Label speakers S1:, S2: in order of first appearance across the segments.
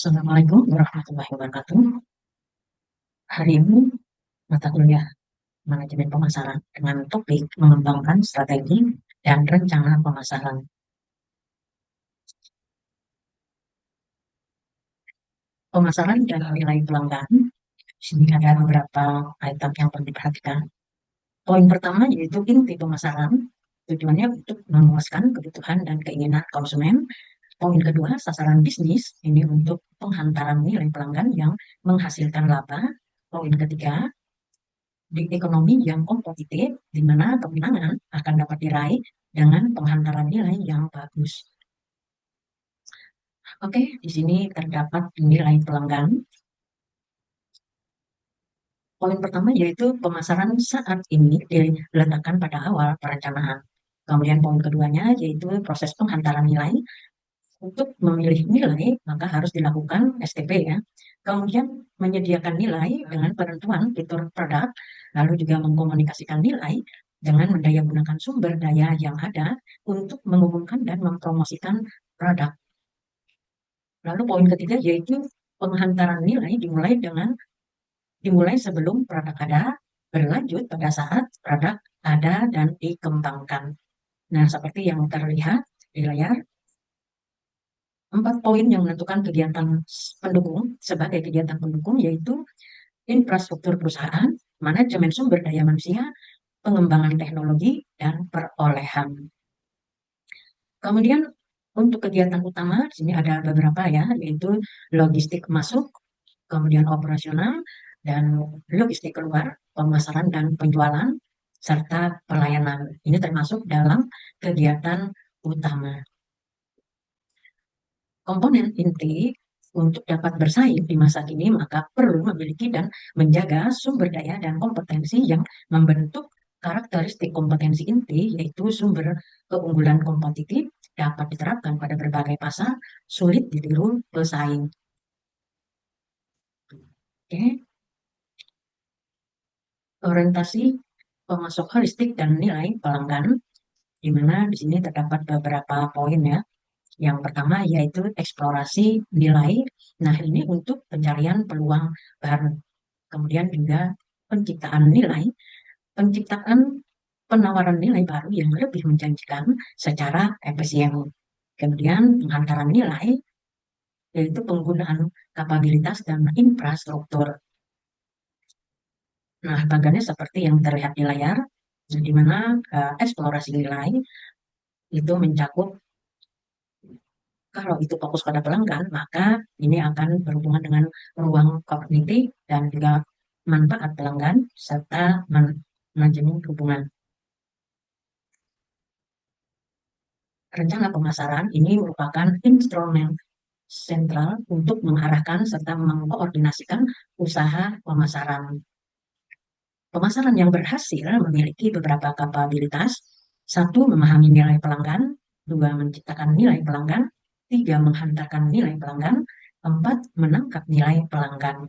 S1: Assalamualaikum warahmatullahi wabarakatuh. Hari ini mata kuliah manajemen pemasaran dengan topik mengembangkan strategi dan rencana pemasaran. Pemasaran dan nilai pelanggan. Di sini ada beberapa item yang perlu diperhatikan. Poin pertama yaitu inti pemasaran. Tujuannya untuk memuaskan kebutuhan dan keinginan konsumen. Poin kedua, sasaran bisnis. Ini untuk penghantaran nilai pelanggan yang menghasilkan laba. Poin ketiga, di ekonomi yang kompetitif, di mana kemenangan akan dapat diraih dengan penghantaran nilai yang bagus. Oke, di sini terdapat nilai pelanggan. Poin pertama yaitu pemasaran saat ini diletakkan pada awal perencanaan. Kemudian poin keduanya yaitu proses penghantaran nilai. Untuk memilih nilai, maka harus dilakukan STP ya. Kemudian menyediakan nilai dengan penentuan fitur produk, lalu juga mengkomunikasikan nilai dengan mendayagunakan sumber daya yang ada untuk mengumumkan dan mempromosikan produk. Lalu poin ketiga yaitu penghantaran nilai dimulai sebelum produk ada, berlanjut pada saat produk ada dan dikembangkan. Nah, seperti yang terlihat di layar, 4 poin yang menentukan kegiatan pendukung sebagai kegiatan pendukung yaitu infrastruktur perusahaan, manajemen sumber daya manusia, pengembangan teknologi, dan perolehan. Kemudian untuk kegiatan utama di sini ada beberapa ya, yaitu logistik masuk, kemudian operasional, dan logistik keluar, pemasaran dan penjualan, serta pelayanan. Ini termasuk dalam kegiatan utama. Komponen inti untuk dapat bersaing di masa kini maka perlu memiliki dan menjaga sumber daya dan kompetensi yang membentuk karakteristik kompetensi inti, yaitu sumber keunggulan kompetitif dapat diterapkan pada berbagai pasar, sulit ditiru pesaing. Oke. Orientasi pemasok holistik dan nilai pelanggan, di mana di sini terdapat beberapa poin ya. Yang pertama yaitu eksplorasi nilai. Nah, ini untuk pencarian peluang baru. Kemudian juga penciptaan nilai, penciptaan penawaran nilai baru yang lebih menjanjikan secara efisien. Kemudian penghantaran nilai, yaitu penggunaan kapabilitas dan infrastruktur. Nah, bagannya seperti yang terlihat di layar, di mana eksplorasi nilai itu mencakup, kalau itu fokus pada pelanggan, maka ini akan berhubungan dengan ruang kognitif dan juga manfaat pelanggan serta manajemen hubungan. Rencana pemasaran ini merupakan instrumen sentral untuk mengarahkan serta mengkoordinasikan usaha pemasaran. Pemasaran yang berhasil memiliki beberapa kapabilitas. Satu, memahami nilai pelanggan. Dua, menciptakan nilai pelanggan. Tiga, menghantarkan nilai pelanggan. Empat, menangkap nilai pelanggan.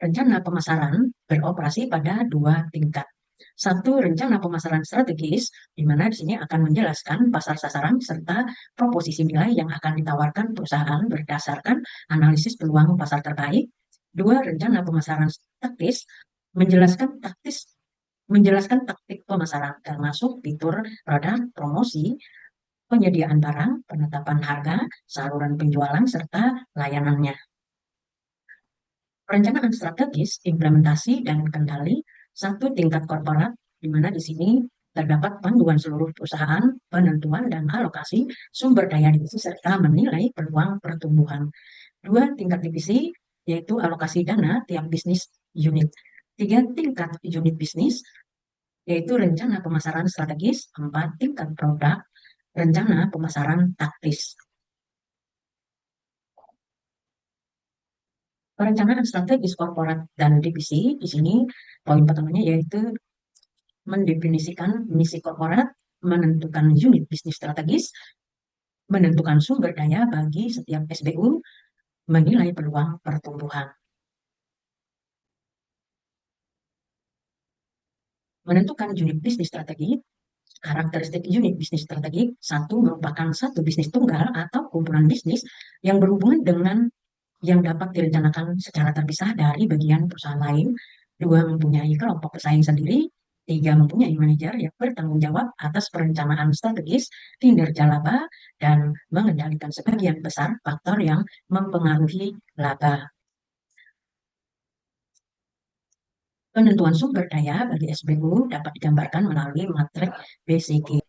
S1: Rencana pemasaran beroperasi pada dua tingkat. Satu, rencana pemasaran strategis, di mana di sini akan menjelaskan pasar sasaran serta proposisi nilai yang akan ditawarkan perusahaan berdasarkan analisis peluang pasar terbaik. Dua, rencana pemasaran taktis, menjelaskan taktik pemasaran termasuk fitur produk, promosi, penyediaan barang, penetapan harga, saluran penjualan, serta layanannya. Perencanaan strategis, implementasi, dan kendali. Satu, tingkat korporat, di mana di sini terdapat panduan seluruh perusahaan, penentuan dan alokasi sumber daya divisi serta menilai peluang pertumbuhan. Dua, tingkat divisi, yaitu alokasi dana tiap bisnis unit. Tiga, tingkat unit bisnis, yaitu rencana pemasaran strategis. Empat, tingkat produk, rencana pemasaran taktis. Perencanaan strategis korporat dan divisi, di sini poin pertamanya yaitu mendefinisikan misi korporat, menentukan unit bisnis strategis, menentukan sumber daya bagi setiap SBU, menilai peluang pertumbuhan. Menentukan unit bisnis strategi, Karakteristik unit bisnis strategik, satu merupakan satu bisnis tunggal atau kumpulan bisnis yang berhubungan dengan yang dapat direncanakan secara terpisah dari bagian perusahaan lain. Dua, mempunyai kelompok pesaing sendiri. Tiga, mempunyai manajer yang bertanggung jawab atas perencanaan strategis, kinerja laba, dan mengendalikan sebagian besar faktor yang mempengaruhi laba. Penentuan sumber daya bagi SBU dapat digambarkan melalui matrik BCG.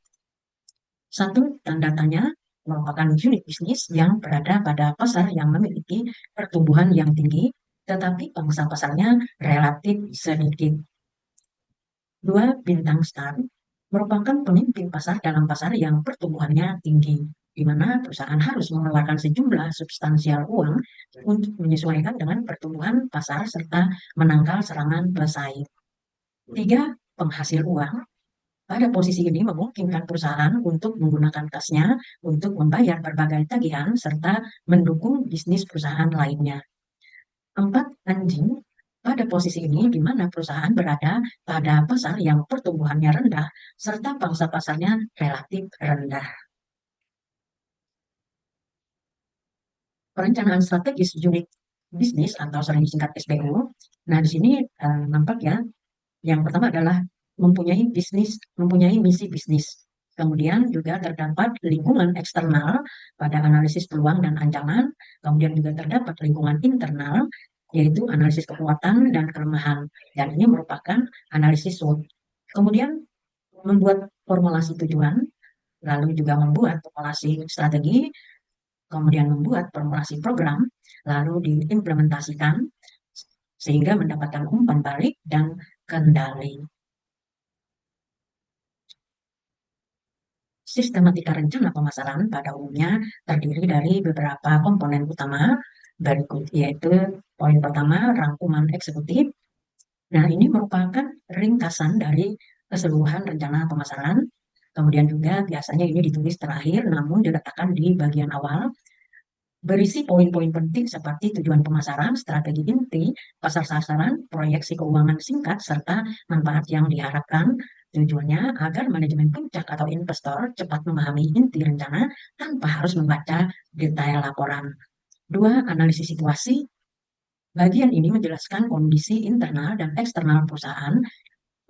S1: Satu, tanda tanya merupakan unit bisnis yang berada pada pasar yang memiliki pertumbuhan yang tinggi, tetapi pangsa pasarnya relatif sedikit. Dua, bintang star merupakan pemimpin pasar dalam pasar yang pertumbuhannya tinggi, di mana perusahaan harus mengeluarkan sejumlah substansial uang untuk menyesuaikan dengan pertumbuhan pasar serta menangkal serangan pesaing. Tiga, penghasil uang. Pada posisi ini memungkinkan perusahaan untuk menggunakan kasnya untuk membayar berbagai tagihan serta mendukung bisnis perusahaan lainnya. Empat, anjing. Pada posisi ini di mana perusahaan berada pada pasar yang pertumbuhannya rendah serta pangsa pasarnya relatif rendah. Perencanaan strategis unit bisnis atau sering disingkat SBU. Nah, di sini nampak ya, yang pertama adalah mempunyai misi bisnis. Kemudian juga terdapat lingkungan eksternal pada analisis peluang dan ancaman. Kemudian juga terdapat lingkungan internal, yaitu analisis kekuatan dan kelemahan. Dan ini merupakan analisis SWOT. Kemudian membuat formulasi tujuan, lalu juga membuat formulasi strategi, kemudian membuat formulasi program, lalu diimplementasikan sehingga mendapatkan umpan balik dan kendali. Sistematika rencana pemasaran pada umumnya terdiri dari beberapa komponen utama berikut, yaitu poin pertama, rangkuman eksekutif. Nah, ini merupakan ringkasan dari keseluruhan rencana pemasaran. Kemudian juga biasanya ini ditulis terakhir namun diletakkan di bagian awal. Berisi poin-poin penting seperti tujuan pemasaran, strategi inti, pasar sasaran, proyeksi keuangan singkat, serta manfaat yang diharapkan. Tujuannya agar manajemen puncak atau investor cepat memahami inti rencana tanpa harus membaca detail laporan. Dua, analisis situasi. Bagian ini menjelaskan kondisi internal dan eksternal perusahaan,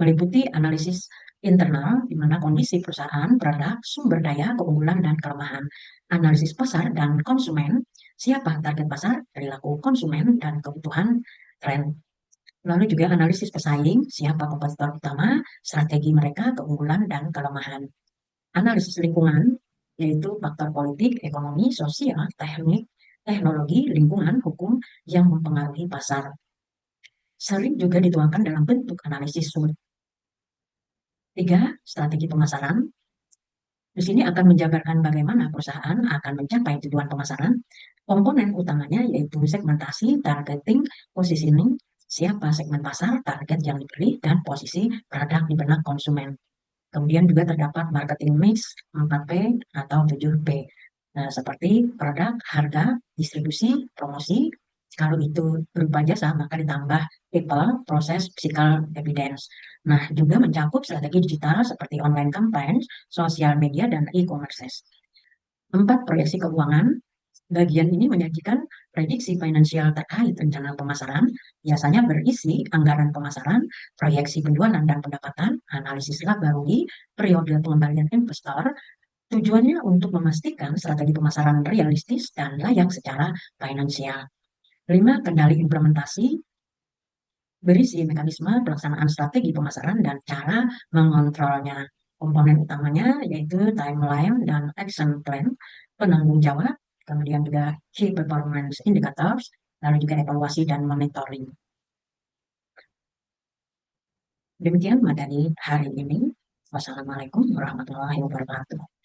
S1: meliputi analisis internal, di mana kondisi perusahaan, produk, sumber daya, keunggulan, dan kelemahan. Analisis pasar dan konsumen, siapa target pasar, perilaku konsumen, dan kebutuhan tren. Lalu juga analisis pesaing, siapa kompetitor utama, strategi mereka, keunggulan, dan kelemahan. Analisis lingkungan, yaitu faktor politik, ekonomi, sosial, teknik, teknologi, lingkungan, hukum yang mempengaruhi pasar. Sering juga dituangkan dalam bentuk analisis SWOT. Tiga, strategi pemasaran. Di sini akan menjabarkan bagaimana perusahaan akan mencapai tujuan pemasaran. Komponen utamanya yaitu segmentasi, targeting, positioning, siapa segmen pasar, target yang dipilih, dan posisi produk di benak konsumen. Kemudian juga terdapat marketing mix 4P atau 7P. Nah, seperti produk, harga, distribusi, promosi. Kalau itu berupa jasa, maka ditambah people, proses, physical, evidence. Nah, juga mencakup strategi digital seperti online campaign, sosial media, dan e-commerce. 4, proyeksi keuangan. Bagian ini menyajikan prediksi finansial terkait rencana pemasaran, biasanya berisi anggaran pemasaran, proyeksi penjualan dan pendapatan, analisis laba rugi, periode pengembalian investor. Tujuannya untuk memastikan strategi pemasaran realistis dan layak secara finansial. 5, kendali implementasi. Berisi mekanisme pelaksanaan strategi pemasaran dan cara mengontrolnya. Komponen utamanya yaitu timeline dan action plan, penanggung jawab, kemudian juga key performance indicators, lalu juga evaluasi dan monitoring. Demikian materi hari ini. Wassalamualaikum warahmatullahi wabarakatuh.